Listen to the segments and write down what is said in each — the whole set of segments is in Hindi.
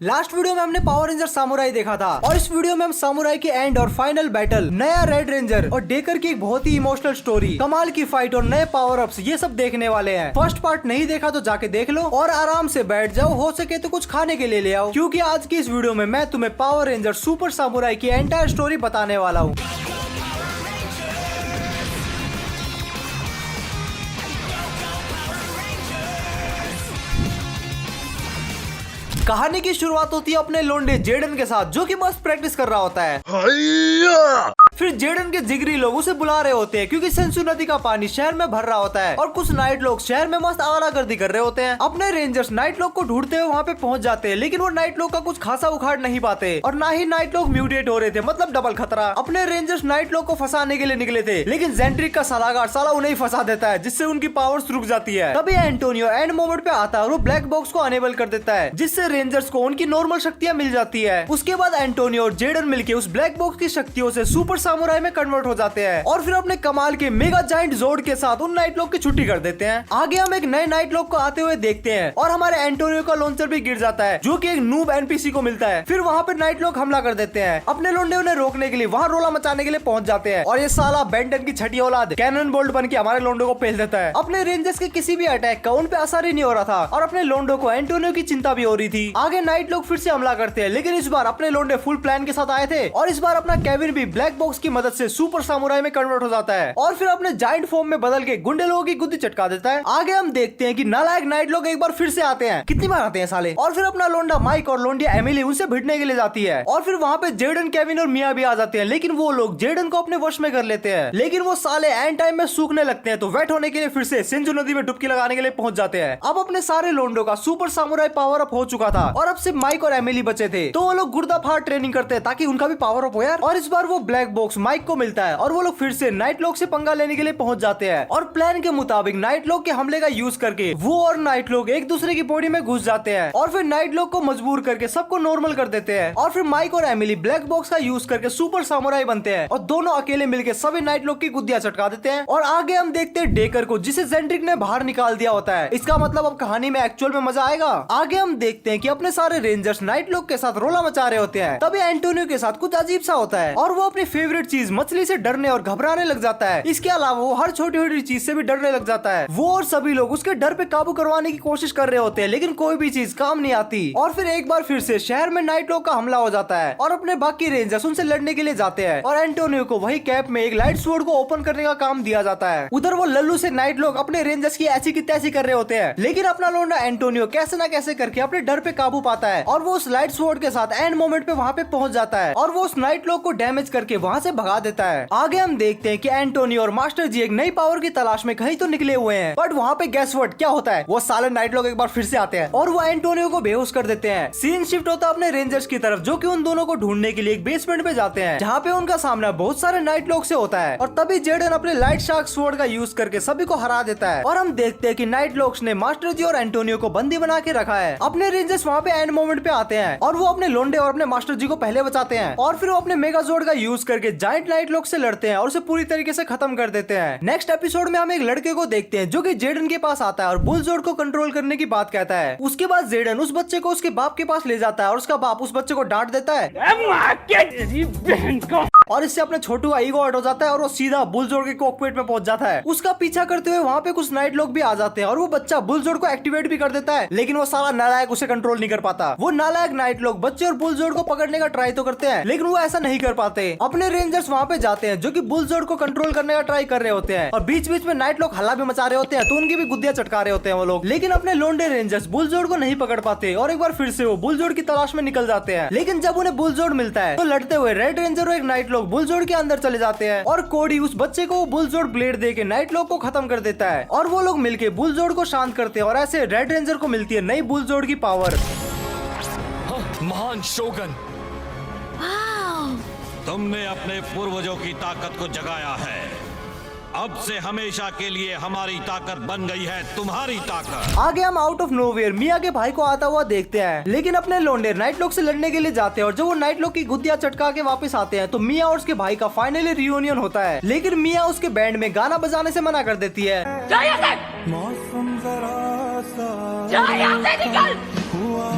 लास्ट वीडियो में हमने पावर रेंजर सामुराई देखा था और इस वीडियो में हम सामुराई के एंड और फाइनल बैटल, नया रेड रेंजर और डेकर की एक बहुत ही इमोशनल स्टोरी, कमाल की फाइट और नए पावर अप्स ये सब देखने वाले हैं। फर्स्ट पार्ट नहीं देखा तो जाके देख लो और आराम से बैठ जाओ, हो सके तो कुछ खाने के लिए ले आओ, क्योंकि आज की इस वीडियो में मैं तुम्हें पावर रेंजर सुपर सामुराई की एंटायर स्टोरी बताने वाला हूँ। कहानी की शुरुआत होती है अपने लोंडे जेडन के साथ, जो कि मस्त प्रैक्टिस कर रहा होता है। फिर जेडन के जिगरी लोग उसे बुला रहे होते हैं क्योंकि सेंसु नदी का पानी शहर में भर रहा होता है और कुछ नाइट लोग शहर में मस्त आवारागर्दी कर रहे होते हैं। अपने रेंजर्स नाइट लोग को ढूंढते हुए वहाँ पे पहुंच जाते हैं, लेकिन वो नाइट लोग का कुछ खासा उखाड़ नहीं पाते और ना ही नाइट लोग म्यूटेट हो रहे थे, मतलब डबल खतरा। अपने रेंजर्स नाइट लोग को फंसाने के लिए निकले थे, लेकिन जेंट्रिक का सलाहकार साला उन्हें फंसा देता है, जिससे उनकी पावर्स रुक जाती है। तभी एंटोनियो एंड मोमेंट पे आता है और वो ब्लैक बॉक्स को अनेबल कर देता है, जिससे रेंजर्स को उनकी नॉर्मल शक्तियां मिल जाती है। उसके बाद एंटोनियो और जेडन मिलके उस ब्लैक बॉक्स की शक्तियों से सुपर सामुराई में कन्वर्ट हो जाते हैं और फिर अपने कमाल के मेगा जाइंट जोड के साथ उन नाइट लोग की छुट्टी कर देते हैं। आगे हम एक नए नाइट लोग को आते हुए देखते हैं और हमारे एंटोनियो का लॉन्चर भी गिर जाता है, जो कि एक नूब एनपीसी को मिलता है। फिर वहाँ पे नाइट लोग हमला कर देते हैं। अपने लोंडे उन्हें रोकने के लिए वहाँ रोला मचाने के लिए पहुंच जाते हैं और ये साला बेंटन की छठी औलाद कैनन बोल्ट बन के हमारे लोंडो को पेल देता है। अपने रेंजर्स के किसी भी अटैक का उन पे असर ही नहीं हो रहा था और अपने लोंडो को एंटोनियो की चिंता भी हो रही थी। आगे नाइट लोग फिर से हमला करते हैं, लेकिन इस बार अपने लोंडे फुल प्लान के साथ आए थे और इस बार अपना केविन भी ब्लैक बॉक्स की मदद से सुपर सामुराई में कन्वर्ट हो जाता है और फिर अपने जाइंट फॉर्म में बदल के गुंडे लोगों की गुद्दी चटका देता है। आगे हम देखते हैं कि नालायक नाइट लोग एक बार फिर से आते हैं, कितनी बार आते हैं साले, और फिर अपना लोंडा माइक और लोंडिया एमिली उनसे भिड़ने के लिए जाती है और फिर वहाँ पे जेडन, केविन और मिया भी आ जाते हैं, लेकिन वो लोग जेडन को अपने वश में कर लेते हैं। लेकिन वो साले एंड टाइम में सूखने लगते हैं, तो वेट होने के लिए फिर से सिंधु नदी में डुबकी लगाने के लिए पहुंच जाते हैं। अब अपने सारे लोंडो का सुपर सामुराई पावर अप हो चुका था और अब सिर्फ माइक और एमिली बचे थे, तो वो लोग गुर्दा फाड़ ट्रेनिंग करते हैं ताकि उनका भी पावर अप हो यार। और इस बार वो ब्लैक बॉक्स माइक को मिलता है और वो लोग फिर से नाइट लोग से पंगा लेने के लिए पहुंच जाते हैं और प्लान के मुताबिक नाइट लोग के हमले का यूज करके वो और नाइट लोग एक दूसरे की बॉडी में घुस जाते हैं और फिर नाइट लोग को मजबूर करके सबको नॉर्मल कर देते हैं और फिर माइक और एमिली ब्लैक बॉक्स का यूज करके सुपर सामुराई बनते हैं और दोनों अकेले मिलकर सभी नाइट लोग की गुद्दियां चटका देते हैं। और आगे हम देखते हैं डेकर को, जिसे जेंट्रिक ने बाहर निकाल दिया होता है। इसका मतलब अब कहानी में एक्चुअल में मजा आएगा। आगे हम देखते हैं कि अपने सारे रेंजर्स नाइट लोग के साथ रोला मचा रहे होते हैं। तभी एंटोनियो के साथ कुछ अजीब सा होता है और वो अपनी फेवरेट चीज मछली से डरने और घबराने लग जाता है। इसके अलावा वो हर छोटी छोटी चीज से भी डरने लग जाता है। वो और सभी लोग उसके डर पे काबू करवाने की कोशिश कर रहे होते हैं, लेकिन कोई भी चीज काम नहीं आती। और फिर एक बार फिर से शहर में नाइट लोग का हमला हो जाता है और अपने बाकी रेंजर्स उनसे लड़ने के लिए जाते हैं और एंटोनियो को वही कैप में एक लाइट स्वॉर्ड को ओपन करने का काम दिया जाता है। उधर वो लल्लू से नाइट लोग अपने रेंजर्स की ऐसी की तैसी कर रहे होते हैं, लेकिन अपना लोंडा एंटोनियो कैसे ना कैसे करके अपने डर पे काबू पाता है और वो उस लाइट स्वॉर्ड के साथ एंड मोमेंट पे वहाँ पे पहुंच जाता है और वो उस नाइट लोग को डैमेज करके वहाँ से भगा देता है। आगे हम देखते हैं कि एंटोनियो और मास्टर जी एक नई पावर की तलाश में कहीं तो निकले हुए हैं, बट वहाँ पे गैस व्हाट क्या होता है, वो साले नाइट लोग एक बार फिर से आते हैं और वो एंटोनियो को बेहोश कर देते हैं। सीन शिफ्ट होता है अपने रेंजर्स की तरफ, जो कि उन दोनों को ढूंढने के लिए एक बेसमेंट पे जाते हैं, जहाँ पे उनका सामना बहुत सारे नाइट लोग से होता है और तभी जेडन अपने लाइट शार्क स्वॉर्ड का यूज करके सभी को हरा देता है और हम देखते हैं कि नाइट लोग्स ने मास्टर जी और एंटोनियो को बंदी बना के रखा है। अपने रेंजर्स वहाँ पे एंड मोमेंट पे आते हैं और वो अपने लोंडे और अपने मास्टर जी को पहले बचाते हैं और फिर वो अपने मेगाजोर्ड का यूज करके जाइंट नाइट लोग से लड़ते हैं और उसे पूरी तरीके से खत्म कर देते हैं। नेक्स्ट एपिसोड में हम एक लड़के को देखते हैं जो कि जेडन के पास आता है और बुलजोर्ड को कंट्रोल करने की बात कहता है। उसके बाद जेडन उस बच्चे को उसके बाप के पास ले जाता है और उसका बाप उस बच्चे को डांट देता है और इससे अपने छोटू का ईगो हर्ट हो जाता है और वो सीधा बुलजोर्ड के कॉकपिट में पहुंच जाता है। उसका पीछा करते हुए वहाँ पे कुछ नाइट लोग भी आ जाते हैं और वो बच्चा बुलजोर्ड को एक्टिवेट भी कर देता है, लेकिन वो सारा नालायक उसे कंट्रोल नहीं कर पाता। वो नालायक नाइट लोग बच्चे और बुलजोर्ड को पकड़ने का ट्राई तो करते हैं, लेकिन वो ऐसा नहीं कर पाते। अपने रेंजर्स वहाँ पे जाते हैं जो कि बुलजोर्ड को कंट्रोल करने का ट्राई कर रहे होते हैं और बीच बीच में नाइट लोग हल्ला भी मचा रहे होते हैं, तो उनकी भी गुद्दियां चटका रहे होते हैं वो लोग, लेकिन अपने लोंडे रेंजर्स बुलजोर्ड को नहीं पकड़ पाते और एक बार फिर से वो बुलजोर्ड की तलाश में निकल जाते हैं। लेकिन जब उन्हें बुलजोर्ड मिलता है तो लड़ते हुए रेड रेंजर और एक नाइट लोग बुलजोर्ड के अंदर चले जाते हैं और कोडी उस बच्चे को बुलजोर्ड ब्लेड दे के नाइट लोग को खत्म कर देता है और वो लोग मिलके बुलजोर्ड को शांत करते हैं और ऐसे रेड रेंजर को मिलती है नई बुलजोर्ड की पावर। महान शोगन, तुमने अपने पूर्वजों की ताकत को जगाया है। अब से हमेशा के लिए हमारी ताकत बन गई है तुम्हारी ताकत। आगे हम आउट ऑफ नोवेयर मिया के भाई को आता हुआ देखते हैं, लेकिन अपने लोंडे नाइट लोग से लड़ने के लिए जाते हैं और जब वो नाइट लोग की गुद्दियां चटका के वापस आते हैं तो मिया और उसके भाई का फाइनली रियूनियन होता है, लेकिन मिया उसके बैंड में गाना बजाने से मना कर देती है। मौसम जरा सा निकल हुआ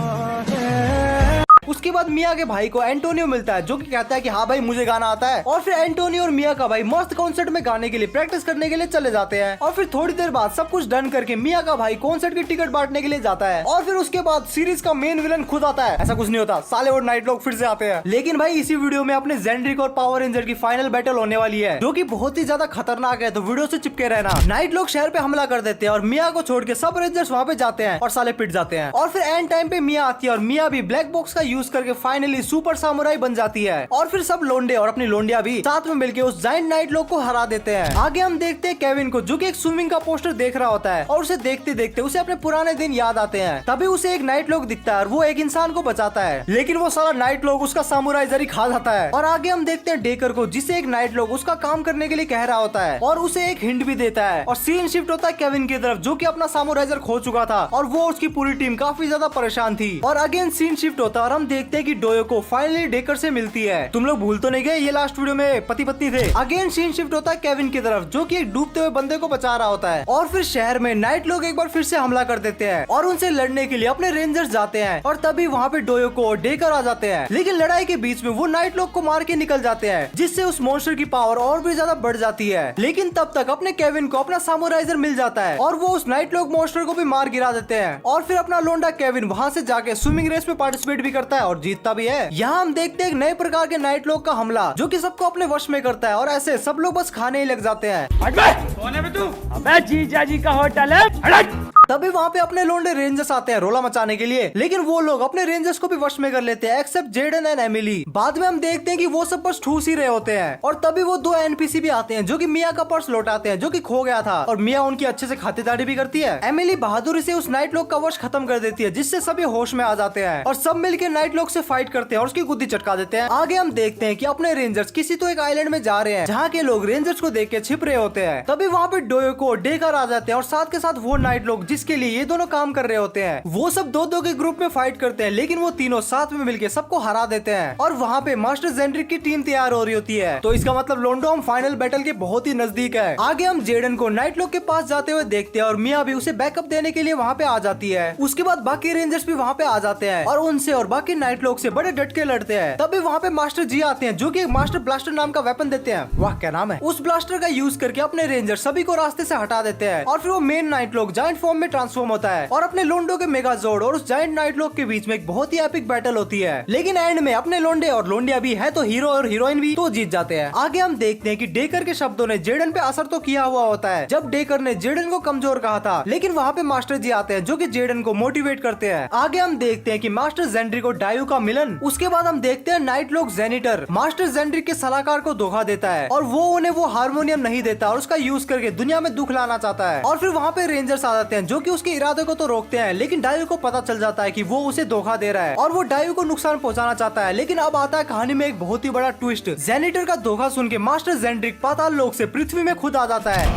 है उसके बाद मिया के भाई को एंटोनियो मिलता है जो कि कहता है कि हाँ भाई मुझे गाना आता है। और फिर एंटोनियो और मिया का भाई मस्त कॉन्सर्ट में गाने के लिए प्रैक्टिस करने के लिए चले जाते हैं। और फिर थोड़ी देर बाद सब कुछ डन करके मिया का भाई कॉन्सर्ट की टिकट बांटने के लिए जाता है। और फिर उसके बाद सीरीज का मेन विलन खुद आता है। ऐसा कुछ नहीं होता, साले और नाइट लोग फिर से आते हैं। लेकिन भाई इसी वीडियो में अपने जेंड्रिक और पावर रेंजर की फाइनल बैटल होने वाली है जो कि बहुत ही ज्यादा खतरनाक है, तो वीडियो से चिपके रहना। नाइट लोग शहर पे हमला कर देते हैं और मिया को छोड़ के सब रेंजर्स वहाँ पे जाते हैं और साले पिट जाते हैं। और फिर एंड टाइम पे मिया आती है और मिया भी ब्लैक बॉक्स का यूज करके फाइनली सुपर सामुराई बन जाती है। और फिर सब लोंडे और अपनी लोंडिया भी साथ में मिलकर उस जायंट नाइट लोग को हरा देते हैं। आगे हम देखते हैं केविन को जो कि एक स्विमिंग का पोस्टर देख रहा होता है और उसे देखते देखते उसे अपने पुराने दिन याद आते हैं। तभी उसे एक नाइट लोग दिखता है और वो एक इंसान को बचाता है, लेकिन वो सारा नाइट लोग उसका सामुराई जरी खा जाता है। और आगे हम देखते हैं डेकर को जिसे एक नाइट लोग उसका काम करने के लिए कह रहा होता है और उसे एक हिंट भी देता है। और सीन शिफ्ट होता है केविन की तरफ जो कि अपना सामुराइजर खो चुका था और वो उसकी पूरी टीम काफी ज्यादा परेशान थी। और अगेन सीन शिफ्ट होता है और हम देखते हैं कि डोयो को फाइनली डेकर से मिलती है। तुम लोग भूल तो नहीं गए ये लास्ट वीडियो में पति पत्नी थे। अगेन सीन शिफ्ट होता है केविन की तरफ जो कि एक डूबते हुए बंदे को बचा रहा होता है। और फिर शहर में नाइट लोग एक बार फिर से हमला कर देते हैं और उनसे लड़ने के लिए अपने रेंजर्स जाते हैं। और तभी वहाँ पे डोयो को डेकर आ जाते हैं, लेकिन लड़ाई के बीच में वो नाइट लोग को मार के निकल जाते हैं जिससे उस मॉन्स्टर की पावर और भी ज्यादा बढ़ जाती है। लेकिन तब तक अपने केविन को अपना सामुराइजर मिल जाता है और वो उस नाइट लोग मॉन्स्टर को भी मार गिरा देते हैं। और फिर अपना लोंडा केविन वहाँ से जाके स्विमिंग रेस में पार्टिसिपेट भी करता है और जीतता भी है। यहाँ हम देखते हैं एक नए प्रकार के नाइट लोग का हमला जो कि सबको अपने वश में करता है और ऐसे सब लोग बस खाने ही लग जाते हैं। कौन है बे तू? अबे जीजा जी का होटल है। तभी वहाँ पे अपने लोंडे रेंजर्स आते हैं रोला मचाने के लिए, लेकिन वो लोग अपने रेंजर्स को भी वश में कर लेते हैं एक्सेप्ट जेडन एंड एमिली। बाद में हम देखते हैं कि वो सब बस ठूस ही रहे होते हैं। और तभी वो दो एनपीसी भी आते हैं जो कि मिया का पर्स लौटाते हैं जो कि खो गया था और मिया उनकी अच्छे से खातिरदारी भी करती है। एमिली बहादुरी से उस नाइट लोग का वश खत्म कर देती है जिससे सभी होश में आ जाते हैं और सब मिलकर नाइट लोग से फाइट करते हैं और उसकी गुद्दी चटका देते हैं। आगे हम देखते हैं कि अपने रेंजर्स किसी तो एक आइलैंड में जा रहे हैं जहाँ के लोग रेंजर्स को देख के छिप रहे होते हैं। तभी वहाँ पे डोयो को डेकर आ जाते हैं और साथ के साथ वो नाइट लोग जिसके लिए ये दोनों काम कर रहे होते हैं। वो सब दो दो के ग्रुप में फाइट करते हैं, लेकिन वो तीनों साथ में मिलकर सबको हरा देते हैं। और वहाँ पे मास्टर जेंड्रिक की टीम तैयार हो रही होती है, तो इसका मतलब लोंडो हम फाइनल बैटल के बहुत ही नजदीक है। आगे हम जेडन को नाइट लोग के पास जाते हुए देखते हैं और मिया भी उसे बैकअप देने के लिए वहाँ पे आ जाती है। उसके बाद बाकी रेंजर्स भी वहाँ पे आ जाते हैं और उनसे और बाकी नाइट लोग से बड़े डट के लड़ते हैं। तभी वहाँ पे मास्टर जी आते हैं जो कि एक मास्टर ब्लास्टर नाम का वेपन देते हैं। वाह क्या नाम है। उस ब्लास्टर का यूज करके अपने रेंजर सभी को रास्ते से हटा देते हैं और फिर वो मेन नाइट लोग जायंट फॉर्म में ट्रांसफॉर्म होता है और अपने लोंडो के मेगाजोर्ड और उस जायंट नाइट लोग के बीच में एक बहुत ही एपिक बैटल होती है। लेकिन एंड में अपने लोंडे और लोंडिया भी है तो हीरो और हीरोइन भी तो जीत जाते हैं। आगे हम देखते हैं कि डेकर के शब्दों ने जेडन पे असर तो किया हुआ होता है जब डेकर ने जेडन को कमजोर कहा था, लेकिन वहाँ पे मास्टर जी आते हैं जो कि जेडन को मोटिवेट करते हैं। आगे हम देखते हैं कि मास्टर जेंड्रिक और डायू का मिलन। उसके बाद हम देखते हैं नाइट लोग जेनिटर मास्टर जेंड्रिक के सलाहकार को धोखा देता है और वो उन्हें वो हारमोनियम नहीं देता और उसका यूज करके दुनिया में दुख लाना चाहता है। और फिर वहाँ पे रेंजर्स आ जाते हैं जो कि उसके इरादे को तो रोकते हैं, लेकिन डायू को पता चल जाता है कि वो उसे धोखा दे रहा है और वो डायू को नुकसान पहुंचाना चाहता है। लेकिन अब आता है कहानी में एक बहुत ही बड़ा ट्विस्ट। जेनिटर का धोखा सुन के मास्टर जेंड्रिक पाताल लोक से पृथ्वी में खुद आ जाता है।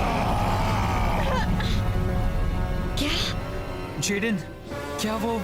क्या जेडन, क्या वो?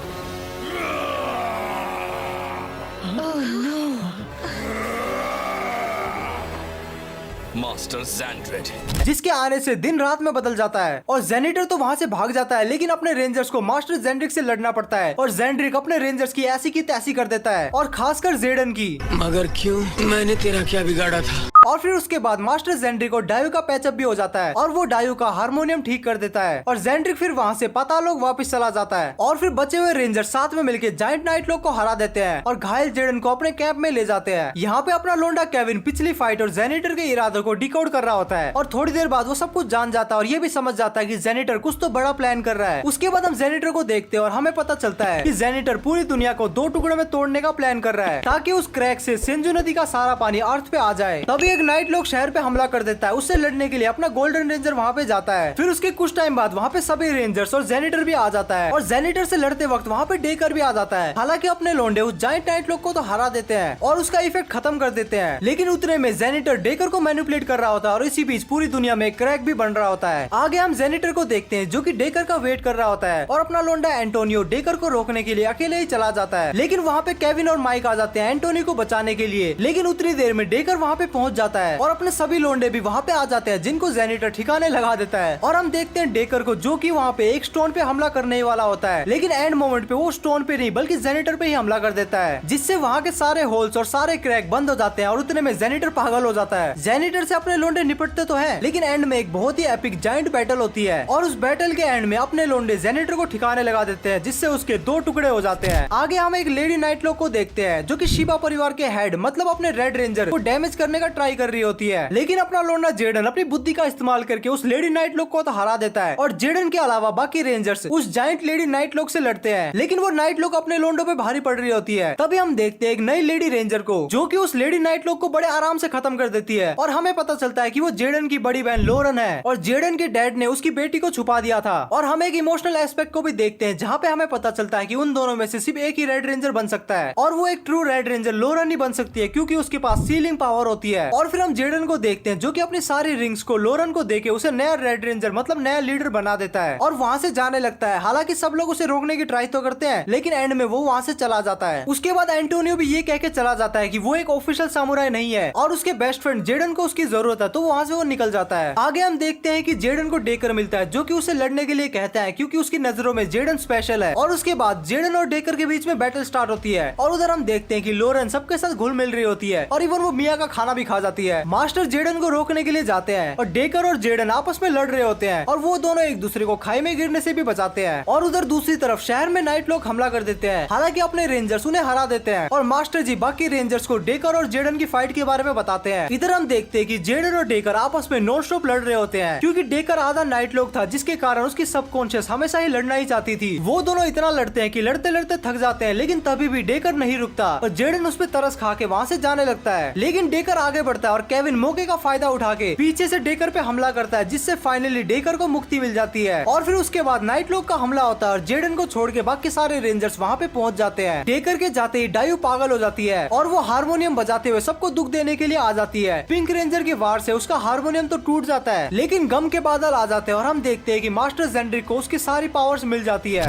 मास्टर जेंड्रिक जिसके आने से दिन रात में बदल जाता है और जेनिटर तो वहाँ से भाग जाता है, लेकिन अपने रेंजर्स को मास्टर जेंड्रिक से लड़ना पड़ता है और जेंड्रिक अपने रेंजर्स की ऐसी की तैसी कर देता है और खासकर जेडन की। मगर क्यों? मैंने तेरा क्या बिगाड़ा था? और फिर उसके बाद मास्टर जेंड्रिक और डायू का पैचअप भी हो जाता है और वो डायू का हारमोनियम ठीक कर देता है और जेंड्रिक फिर वहाँ से पातालोक वापस चला जाता है और फिर बचे हुए रेंजर साथ में मिलकर जायंट नाइट लोग को हरा देते हैं और घायल जेडन को अपने कैंप में ले जाते हैं। यहाँ पे अपना लोंडा केविन पिछली फाइट और जेनिटर के इरादों को डिकोड कर रहा होता है और थोड़ी देर बाद वो सब कुछ जान जाता है और ये भी समझ जाता है कि जेनिटर कुछ तो बड़ा प्लान कर रहा है। उसके बाद हम जेनिटर को देखते हैं और हमें पता चलता है कि जेनिटर पूरी दुनिया को दो टुकड़ों में तोड़ने का प्लान कर रहा है ताकि उस क्रैक से सेंजू नदी का सारा पानी अर्थ पे आ जाए। तभी एक नाइट लोग शहर पे हमला कर देता है। उससे लड़ने के लिए अपना गोल्डन रेंजर वहाँ पे जाता है। फिर उसके कुछ टाइम बाद वहाँ पे सभी रेंजर्स और जेनिटर भी आ जाता है और जेनिटर से लड़ते वक्त वहाँ पे डेकर भी आ जाता है। हालांकि अपने लोंडे उस जायंट नाइट लोग को तो हरा देते हैं और उसका इफेक्ट खत्म कर देते हैं, लेकिन उतने में जेनिटर डेकर को मैनिपुलेट कर रहा होता है और इसी बीच पूरी दुनिया में क्रैक भी बन रहा होता है। आगे हम जेनिटर को देखते हैं जो कि डेकर का वेट कर रहा होता है और अपना लोंडा एंटोनियो डेकर को रोकने के लिए अकेले ही चला जाता है, लेकिन वहाँ पे केविन और माइक आ जाते हैं एंटोनियो को बचाने के लिए। लेकिन उतनी देर में डेकर वहाँ पे पहुँच जाता है और अपने सभी लोंडे भी वहाँ पे आ जाते हैं जिनको जेनिटर ठिकाने लगा देता है। और हम देखते हैं डेकर को जो कि वहाँ पे एक स्टोन पे हमला करने ही वाला होता है, लेकिन एंड मोमेंट पे वो स्टोन पे नहीं बल्कि जेनिटर पे ही हमला कर देता है, जिससे वहाँ के सारे होल्स और सारे क्रैक बंद हो जाते हैं और उतने में जेनिटर पागल हो जाता है। जेनिटर से अपने लोंडे निपटते तो है, लेकिन एंड में एक बहुत ही एपिक जाइंट बैटल होती है और उस बैटल के एंड में अपने लोंडे जेनिटर को ठिकाने लगा देते हैं, जिससे उसके 2 टुकड़े हो जाते हैं। आगे हम एक लेडी नाइटलॉक को देखते हैं जो कि शिबा परिवार के हेड मतलब अपने रेड रेंजर को डैमेज करने का ट्राई कर रही होती है, लेकिन अपना लोंडा जेडन अपनी बुद्धि का इस्तेमाल करके उस लेडी नाइटलॉक को तो हरा देता है और जेडन के अलावा बाकी रेंजर्स उस जाइंट लेडी नाइटलॉक से लड़ते हैं, लेकिन वो नाइटलॉक अपने लोंडो पे भारी पड़ रही होती है। तभी हम देखते हैं एक नई लेडी रेंजर को जो कि उस लेडी नाइटलॉक को बड़े आराम से खत्म कर देती है और हमें पता चलता है कि वो जेडन की बड़ी बहन लोरन है और जेडन के डैड ने उसकी बेटी को छुपा दिया था। और हम एक इमोशनल एस्पेक्ट को भी देखते हैं जहाँ पे हमें पता चलता है कि उन दोनों में से सिर्फ एक ही रेड रेंजर बन सकता है और वो एक ट्रू रेड रेंजर लोरन ही बन सकती है क्योंकि उसके पास सीलिंग पावर होती है। और फिर हम जेडन को देखते हैं जो कि अपनी सारी रिंग्स को लोरन को देके उसे नया रेड रेंजर मतलब नया लीडर बना देता है और वहाँ से जाने लगता है। हालांकि सब लोग उसे रोकने की ट्राई तो करते हैं, लेकिन एंड में वो वहाँ से चला जाता है। उसके बाद एंटोनियो भी ये कह के चला जाता है कि वो एक ऑफिशियल सामुराई नहीं है और उसके बेस्ट फ्रेंड जेडन को उसकी जरूरत है, तो वहाँ से वो निकल जाता है। आगे हम देखते हैं कि जेडन को डेकर मिलता है जो कि उसे लड़ने के लिए कहता है क्योंकि उसकी नजरों में जेडन स्पेशल है। और उसके बाद जेडन और डेकर के बीच में बैटल स्टार्ट होती है और उधर हम देखते हैं कि लोरन सबके साथ घुल मिल रही होती है और इवन वो मिया का खाना भी खा जाती है। मास्टर जेडन को रोकने के लिए जाते हैं और डेकर और जेडन आपस में लड़ रहे होते हैं और वो दोनों एक दूसरे को खाई में गिरने से भी बचाते हैं। और उधर दूसरी तरफ शहर में नाइटलॉक हमला कर देते हैं, हालांकि अपने रेंजर्स उन्हें हरा देते हैं और मास्टर जी बाकी रेंजर्स को डेकर और जेडन की फाइट के बारे में बताते हैं। इधर हम देखते हैं कि जेडन और डेकर आपस में नॉन स्टॉप लड़ रहे होते हैं क्योंकि डेकर आधा नाइटलॉक था जिसके कारण उसकी सबकॉन्शियस हमेशा ही लड़ना ही चाहती थी। वो दोनों इतना लड़ते हैं कि लड़ते लड़ते थक जाते हैं, लेकिन तभी भी डेकर नहीं रुकता और जेडन उस पर तरस खा के वहाँ से जाने लगता है। लेकिन डेकर आगे बढ़ता है और केविन मौके का फायदा उठा के पीछे से डेकर पे हमला करता है, जिससे फाइनली डेकर को मुक्ति मिल जाती है। और फिर उसके बाद नाइटलॉक का हमला होता है और जेडन को छोड़ के बाकी सारे रेंजर्स वहाँ पे पहुँच जाते हैं। डेकर के जाते ही डायू पागल हो जाती है और वो हारमोनियम बजाते हुए सबको दुख देने के लिए आ जाती है। पिंक रेंजर के वार से उसका हारमोनियम तो टूट जाता है, लेकिन गम के बादल आ जाते हैं और हम देखते हैं कि मास्टर जेंड्रिक को उसकी सारी पावर्स मिल जाती है।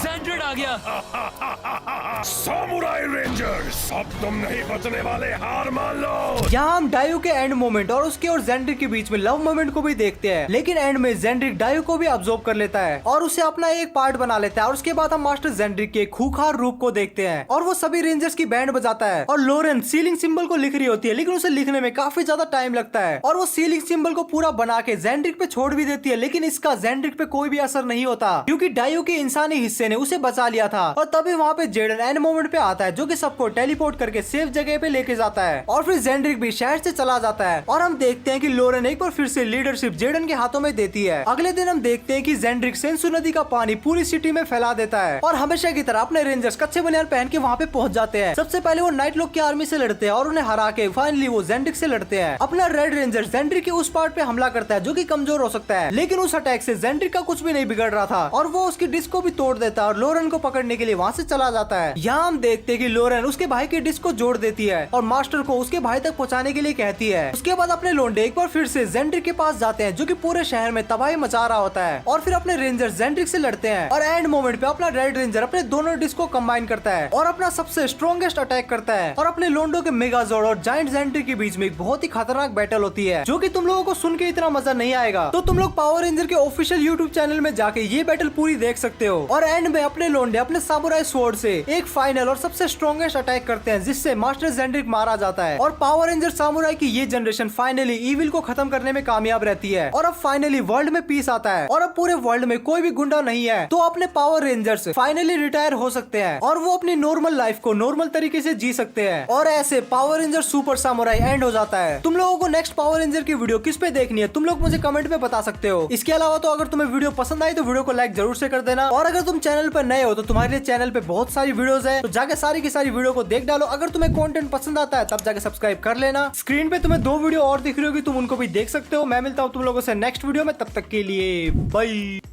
जेंड्रिक आ गया। सामुराई रेंजर्स, अब तुम नहीं बचने वाले, हार मान लो। यहाँ हम डायू के एंड मोमेंट और उसके और जेंड्रिक के बीच में लव मोमेंट को भी देखते हैं, लेकिन एंड में जेंड्रिक डायू को भी ऑब्जर्व कर लेता है और उसे अपना एक पार्ट बना लेता है। और उसके बाद हम मास्टर जेंड्रिक के खूंखार रूप को देखते हैं और वो सभी रेंजर्स की बैंड बजाता है और लोरेन सीलिंग सिंबल को लिख रही होती है, लेकिन उसे लिखने में काफी ज्यादा टाइम लगता है और वो सीलिंग सिंबल को पूरा बना के जेंड्रिक पे छोड़ भी देती है, लेकिन इसका जेंड्रिक पे कोई भी असर नहीं होता क्योंकि डायू के इंसानी हिस्से ने उसे बचा लिया था। और तभी वहाँ पे जेडन एंड मोमेंट पे आता है जो कि सबको टेलीपोर्ट करके सेफ जगह पे लेके जाता है और फिर जेंड्रिक भी शहर से चला जाता है। और हम देखते हैं कि लोरेन एक बार फिर से लीडरशिप जेडन के हाथों में देती है। अगले दिन हम देखते हैं कि जेंड्रिक सेंसु नदी का पानी पूरी सिटी में फैला देता है और हमेशा की तरह अपने रेंजर्स कच्चे बनियान पहन के वहाँ पे पहुंच जाते हैं। सबसे पहले वो नाइटलॉक की आर्मी से लड़ते हैं और उन्हें हरा के फाइनली वो जेंड्रिक से लड़ते हैं। अपना रेड रेंजर जेंड्रिक के उस पार्ट पे हमला करता है जो कि कमजोर हो सकता है, लेकिन उस अटैक से जेंड्रिक का कुछ भी नहीं बिगड़ रहा था और वो उसकी डिस्क को भी तोड़ देता है और लोरेन को पकड़ने के लिए वहाँ से चला जाता है। यहाँ हम देखते हैं कि लोरेन उसके भाई की डिस्क को जोड़ देती है और मास्टर को उसके भाई तक पहुँचाने के लिए कहती है। उसके बाद अपने लोंडे एक बार फिर से जेंड्रिक के पास जाते हैं जो कि पूरे शहर में तबाही मचा रहा होता है और फिर अपने रेंजर जेंड्रिक से लड़ते हैं और एंड मोमेंट पे अपना रेड रेंजर अपने दोनों डिस्क को कंबाइन करता है और अपना सबसे स्ट्रॉन्गेस्ट अटैक करता है और अपने लोंडो के मेगाजोर्ड और जायंट जेंड्रिक के बीच में एक बहुत ही खतरनाक बैटल होती है जो कि तुम लोगों को सुन के इतना मजा नहीं आएगा, तो तुम लोग पावर रेंजर के ऑफिशियल यूट्यूब चैनल में जाके ये बैटल पूरी देख सकते हो। और एंड में अपने लोंडे अपने सामुराई स्वॉर्ड से एक फाइनल और सबसे स्ट्रॉन्गेस्ट अटैक करते हैं जिससे मास्टर जेंड्रिक मारा जाता है और पावर रेंजर सामुराई की ये जनरेशन फाइनली ईविल को खत्म करने में कामयाब रहती है और अब फाइनली वर्ल्ड में पीस आता है और अब पूरे वर्ल्ड में कोई भी गुंडा नहीं है, तो अपने पावर रेंजर्स फाइनली रिटायर हो सकते हैं और वो अपनी नॉर्मल लाइफ को नॉर्मल तरीके से जी सकते हैं और ऐसे power ranger super samurai and हो जाता है। तुम लोगों को नेक्स्ट पावर रेंजर की वीडियो किस पे देखनी है तुम लोग मुझे कमेंट में बता सकते हो। इसके अलावा तो अगर तुम्हें वीडियो पसंद आई तो वीडियो को लाइक जरूर से कर देना और अगर तुम चैनल पर नए हो तो तुम्हारे लिए चैनल पे बहुत सारी वीडियोस है, तो जाके सारी की सारी वीडियो को देख डालो। अगर तुम्हें कंटेंट पसंद आता है तब जाके सब्सक्राइब कर लेना। स्क्रीन पे तुम्हें 2 वीडियो और दिख रही होगी, तुम उनको भी देख सकते हो। मैं मिलता हूँ तुम लोगों से नेक्स्ट वीडियो में, तब तक के लिए बाय।